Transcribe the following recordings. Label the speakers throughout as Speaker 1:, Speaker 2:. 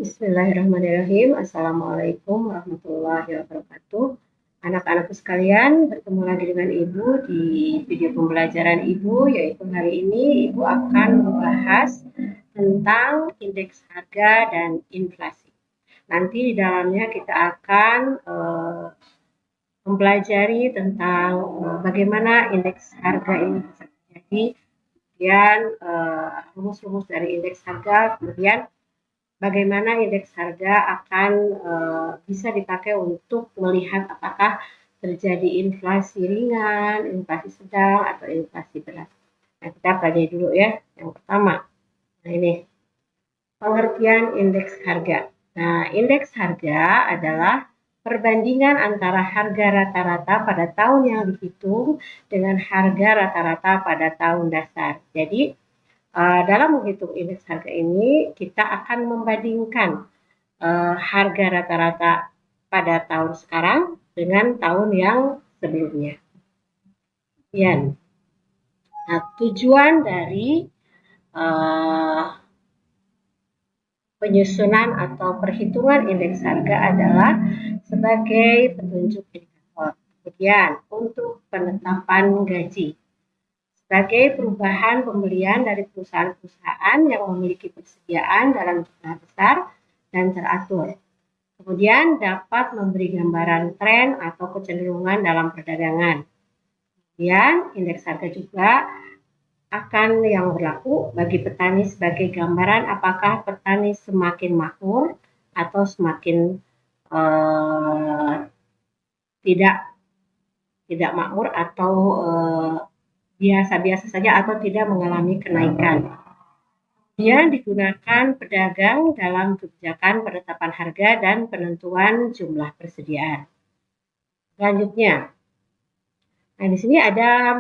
Speaker 1: Bismillahirrahmanirrahim. Assalamualaikum warahmatullahi wabarakatuh. Anak-anakku sekalian, bertemu lagi dengan Ibu di video pembelajaran Ibu, yaitu hari ini Ibu akan membahas tentang indeks harga dan inflasi. Nanti di dalamnya kita akan mempelajari tentang bagaimana indeks harga ini bisa terjadi, kemudian rumus-rumus dari indeks harga, kemudian bagaimana indeks harga akan bisa dipakai untuk melihat apakah terjadi inflasi ringan, inflasi sedang, atau inflasi berat. Nah, kita pelajari dulu ya. Yang pertama, nah ini pengertian indeks harga. Nah, indeks harga adalah perbandingan antara harga rata-rata pada tahun yang dihitung dengan harga rata-rata pada tahun dasar. Jadi, dalam menghitung indeks harga ini, kita akan membandingkan harga rata-rata pada tahun sekarang dengan tahun yang sebelumnya. Nah, tujuan dari penyusunan atau perhitungan indeks harga adalah sebagai petunjuk indikator. Kemudian, untuk penetapan gaji. Sebagai perubahan pembelian dari perusahaan-perusahaan yang memiliki persediaan dalam jumlah besar dan teratur. Kemudian dapat memberi gambaran tren atau kecenderungan dalam perdagangan. Kemudian indeks harga juga akan yang berlaku bagi petani sebagai gambaran apakah petani semakin makmur atau semakin tidak makmur atau biasa-biasa saja atau tidak mengalami kenaikan. Dia digunakan pedagang dalam kebijakan penetapan harga dan penentuan jumlah persediaan. Selanjutnya, nah di sini ada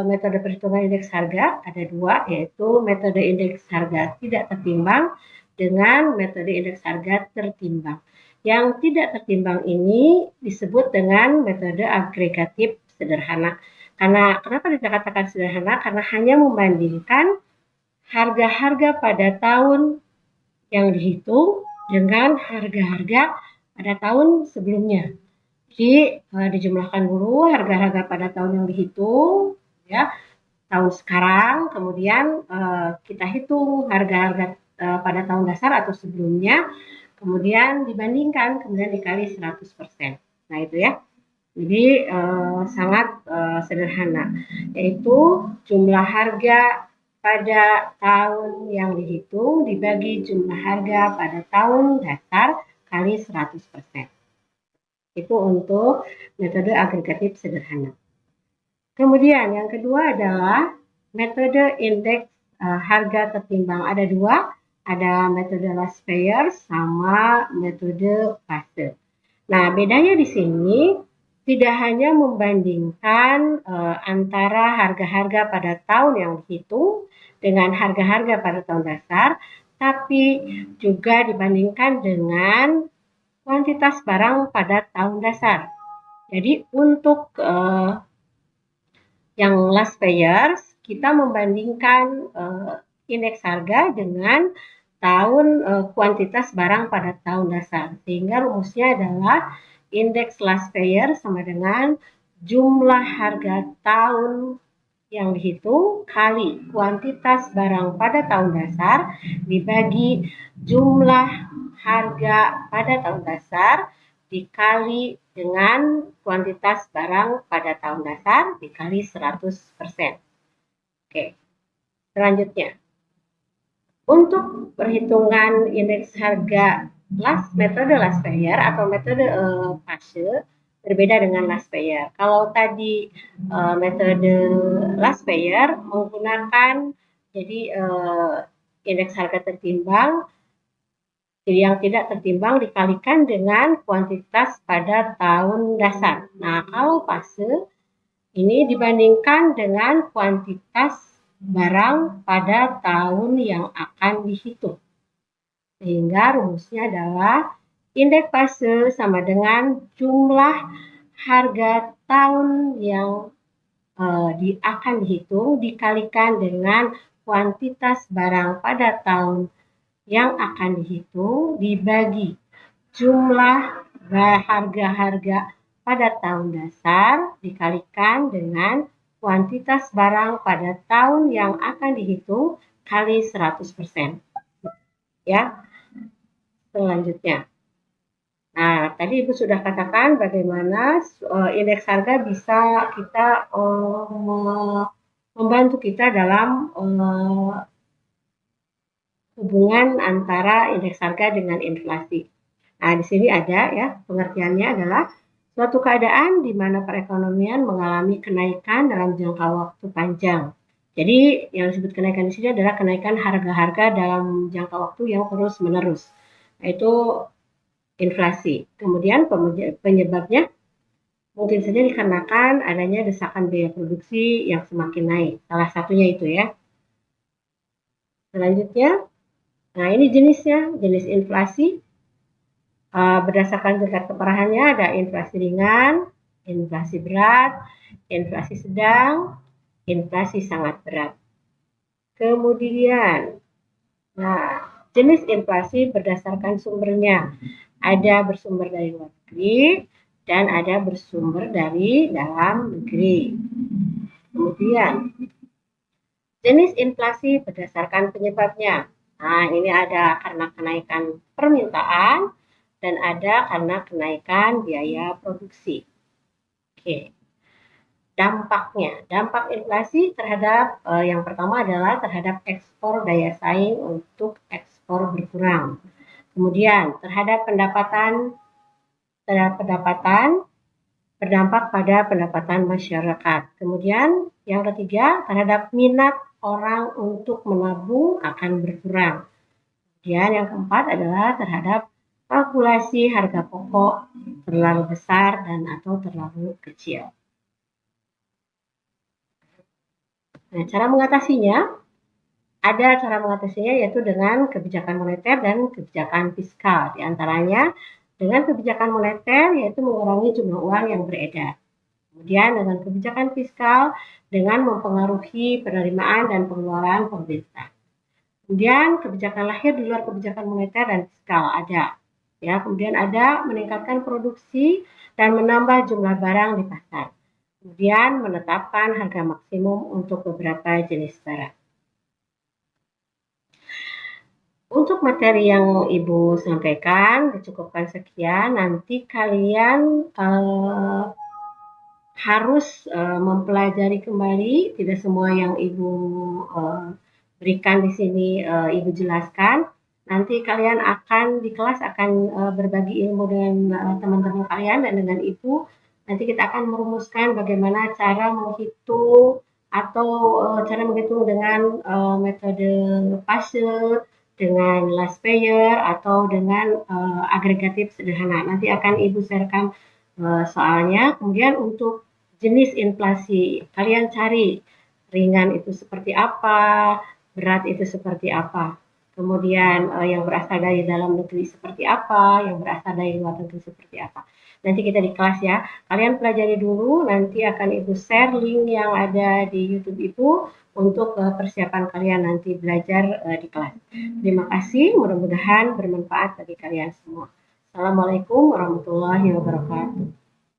Speaker 1: metode perhitungan indeks harga, ada dua, yaitu metode indeks harga tidak tertimbang dengan metode indeks harga tertimbang. Yang tidak tertimbang ini disebut dengan metode agregatif sederhana. Kenapa dikatakan sederhana? Karena hanya membandingkan harga-harga pada tahun yang dihitung dengan harga-harga pada tahun sebelumnya. Jadi dijumlahkan dulu harga-harga pada tahun yang dihitung, ya, tahun sekarang, kemudian kita hitung harga-harga pada tahun dasar atau sebelumnya, kemudian dibandingkan, kemudian dikali 100%. Nah itu ya. Jadi sangat sederhana, yaitu jumlah harga pada tahun yang dihitung dibagi jumlah harga pada tahun dasar kali 100%. Itu untuk metode agregatif sederhana. Kemudian yang kedua adalah metode indeks harga tertimbang. Ada dua, ada metode Laspeyres sama metode Passe. Nah, bedanya di sini tidak hanya membandingkan antara harga-harga pada tahun yang dihitung dengan harga-harga pada tahun dasar, tapi juga dibandingkan dengan kuantitas barang pada tahun dasar. Jadi untuk yang Laspeyres, kita membandingkan indeks harga dengan tahun kuantitas barang pada tahun dasar. Sehingga rumusnya adalah indeks Laspeyres sama dengan jumlah harga tahun yang dihitung kali kuantitas barang pada tahun dasar dibagi jumlah harga pada tahun dasar dikali dengan kuantitas barang pada tahun dasar dikali 100%. Oke, selanjutnya. Untuk perhitungan indeks harga metode Laspeyres atau metode Passe berbeda dengan Laspeyres. Kalau tadi metode Laspeyres menggunakan jadi indeks harga tertimbang, jadi yang tidak tertimbang dikalikan dengan kuantitas pada tahun dasar. Nah, kalau Passe ini dibandingkan dengan kuantitas barang pada tahun yang akan dihitung. Sehingga rumusnya adalah indeks Passe sama dengan jumlah harga tahun yang akan dihitung dikalikan dengan kuantitas barang pada tahun yang akan dihitung dibagi jumlah harga-harga pada tahun dasar dikalikan dengan kuantitas barang pada tahun yang akan dihitung kali 100%. Ya, selanjutnya. Nah, tadi Ibu sudah katakan bagaimana indeks harga bisa kita membantu kita dalam hubungan antara indeks harga dengan inflasi. Nah, di sini ada ya, pengertiannya adalah suatu keadaan di mana perekonomian mengalami kenaikan dalam jangka waktu panjang. Jadi, yang disebut kenaikan di sini adalah kenaikan harga-harga dalam jangka waktu yang terus-menerus, yaitu inflasi. Kemudian penyebabnya mungkin saja dikarenakan adanya desakan biaya produksi yang semakin naik. Salah satunya itu ya. Selanjutnya, nah ini jenisnya, jenis inflasi. Berdasarkan tingkat keparahannya ada inflasi ringan, inflasi berat, inflasi sedang, inflasi sangat berat. Kemudian, nah jenis inflasi berdasarkan sumbernya. Ada bersumber dari luar negeri dan ada bersumber dari dalam negeri. Kemudian, jenis inflasi berdasarkan penyebabnya. Nah, ini ada karena kenaikan permintaan dan ada karena kenaikan biaya produksi. Oke. Dampaknya, dampak inflasi terhadap yang pertama adalah terhadap ekspor daya saing untuk ekspor berkurang. Kemudian terhadap pendapatan berdampak pada pendapatan masyarakat. Kemudian yang ketiga terhadap minat orang untuk menabung akan berkurang. Kemudian yang keempat adalah terhadap kalkulasi harga pokok terlalu besar dan atau terlalu kecil. Nah, cara mengatasinya yaitu dengan kebijakan moneter dan kebijakan fiskal. Di antaranya dengan kebijakan moneter yaitu mengurangi jumlah uang yang beredar. Kemudian dengan kebijakan fiskal dengan mempengaruhi penerimaan dan pengeluaran pemerintah. Kemudian kebijakan lahir di luar kebijakan moneter dan fiskal ada. Ya, kemudian ada meningkatkan produksi dan menambah jumlah barang di pasar. Kemudian menetapkan harga maksimum untuk beberapa jenis barang. Untuk materi yang Ibu sampaikan, dicukupkan sekian. Nanti kalian harus mempelajari kembali, tidak semua yang Ibu berikan di sini Ibu jelaskan. Nanti kalian akan di kelas akan berbagi ilmu dengan teman-teman kalian dan dengan Ibu. Nanti kita akan merumuskan bagaimana cara menghitung atau cara menghitung dengan metode Pasteur, dengan last payer atau dengan agregatif sederhana. Nanti akan Ibu sharekan soalnya. Kemudian untuk jenis inflasi, kalian cari ringan itu seperti apa, berat itu seperti apa. Kemudian yang berasal dari dalam negeri seperti apa, yang berasal dari luar negeri seperti apa. Nanti kita di kelas ya. Kalian pelajari dulu, nanti akan Ibu share link yang ada di YouTube Ibu untuk persiapan kalian nanti belajar di kelas. Terima kasih, mudah-mudahan bermanfaat bagi kalian semua. Assalamualaikum warahmatullahi wabarakatuh.